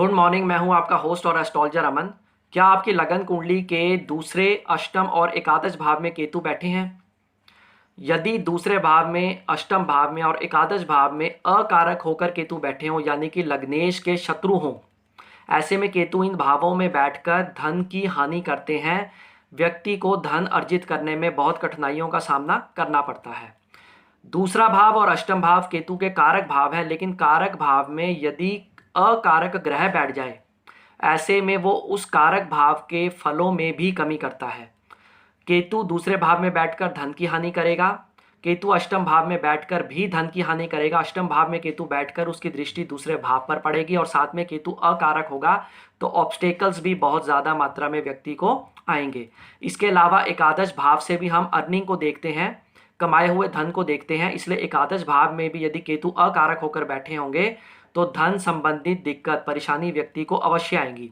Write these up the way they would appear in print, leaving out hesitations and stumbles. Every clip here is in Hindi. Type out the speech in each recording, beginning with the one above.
Good morning. मैं हूं आपका होस्ट और एस्ट्रोलॉजर अमन। क्या आपकी लगन कुंडली के दूसरे, अष्टम और एकादश भाव में केतु बैठे हैं? यदि दूसरे भाव में, अष्टम भाव में और एकादश भाव में अकारक होकर केतु बैठे हों, यानी कि लग्नेश के शत्रु हों, ऐसे में केतु इन भावों में बैठकर धन की हानि करते हैं। व्यक्ति को धन अर्जित करने में बहुत कठिनाइयों का सामना करना पड़ता है। दूसरा भाव और अष्टम भाव केतु के कारक भाव है, लेकिन कारक भाव में यदि अकारक ग्रह बैठ जाए, ऐसे में वो उस कारक भाव के फलों में भी कमी करता है। केतु दूसरे भाव में बैठकर धन की हानि करेगा। केतु अष्टम भाव में बैठकर भी धन की हानि करेगा। अष्टम भाव में केतु बैठकर उसकी दृष्टि दूसरे भाव पर पड़ेगी और साथ में केतु अकारक होगा, तो ऑब्स्टेकल्स भी बहुत ज़्यादा मात्रा में व्यक्ति को आएंगे। इसके अलावा एकादश भाव से भी हम अर्निंग को देखते हैं, कमाए हुए धन को देखते हैं। इसलिए एकादश भाव में भी यदि केतु अकारक होकर बैठे होंगे तो धन संबंधित दिक्कत, परेशानी व्यक्ति को अवश्य आएंगी।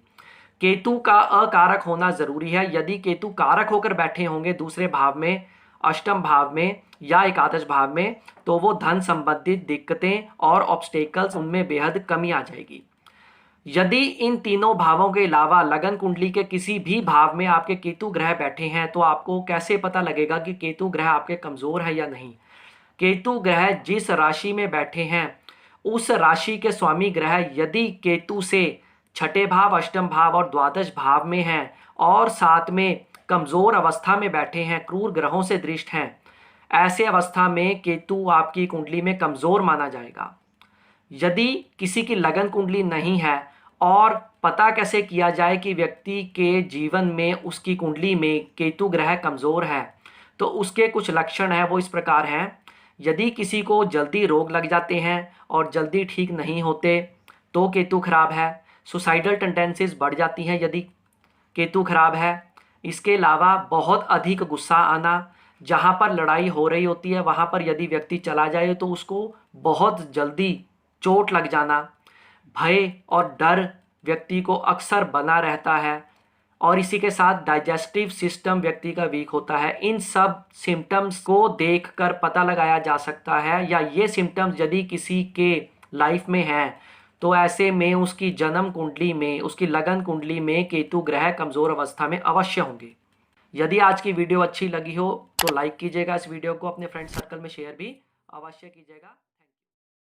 केतु का अकारक होना जरूरी है। यदि केतु कारक होकर बैठे होंगे दूसरे भाव में, अष्टम भाव में या एकादश भाव में, तो वो धन संबंधित दिक्कतें और ऑब्स्टेकल्स, उनमें बेहद कमी आ जाएगी। यदि इन तीनों भावों के अलावा लगन कुंडली के किसी भी भाव में आपके केतु ग्रह बैठे हैं, तो आपको कैसे पता लगेगा कि केतु ग्रह आपके कमजोर है या नहीं? केतु ग्रह जिस राशि में बैठे हैं, उस राशि के स्वामी ग्रह यदि केतु से छठे भाव, अष्टम भाव और द्वादश भाव में हैं और साथ में कमजोर अवस्था में बैठे हैं, क्रूर ग्रहों से दृष्ट हैं, ऐसे अवस्था में केतु आपकी कुंडली में कमजोर माना जाएगा। यदि किसी की लगन कुंडली नहीं है और पता कैसे किया जाए कि व्यक्ति के जीवन में, उसकी कुंडली में केतु ग्रह कमजोर है, तो उसके कुछ लक्षण हैं, वो इस प्रकार हैं। यदि किसी को जल्दी रोग लग जाते हैं और जल्दी ठीक नहीं होते तो केतु खराब है। सुसाइडल टेंडेंसीज बढ़ जाती हैं यदि केतु खराब है। इसके अलावा बहुत अधिक गुस्सा आना, जहाँ पर लड़ाई हो रही होती है वहाँ पर यदि व्यक्ति चला जाए तो उसको बहुत जल्दी चोट लग जाना, भय और डर व्यक्ति को अक्सर बना रहता है और इसी के साथ डाइजेस्टिव सिस्टम व्यक्ति का वीक होता है। इन सब सिम्टम्स को देखकर पता लगाया जा सकता है, या ये सिम्टम्स यदि किसी के लाइफ में हैं तो ऐसे में उसकी जन्म कुंडली में, उसकी लगन कुंडली में केतु ग्रह कमज़ोर अवस्था में अवश्य होंगे। यदि आज की वीडियो अच्छी लगी हो तो लाइक कीजिएगा, इस वीडियो को अपने फ्रेंड सर्कल में शेयर भी अवश्य कीजिएगा।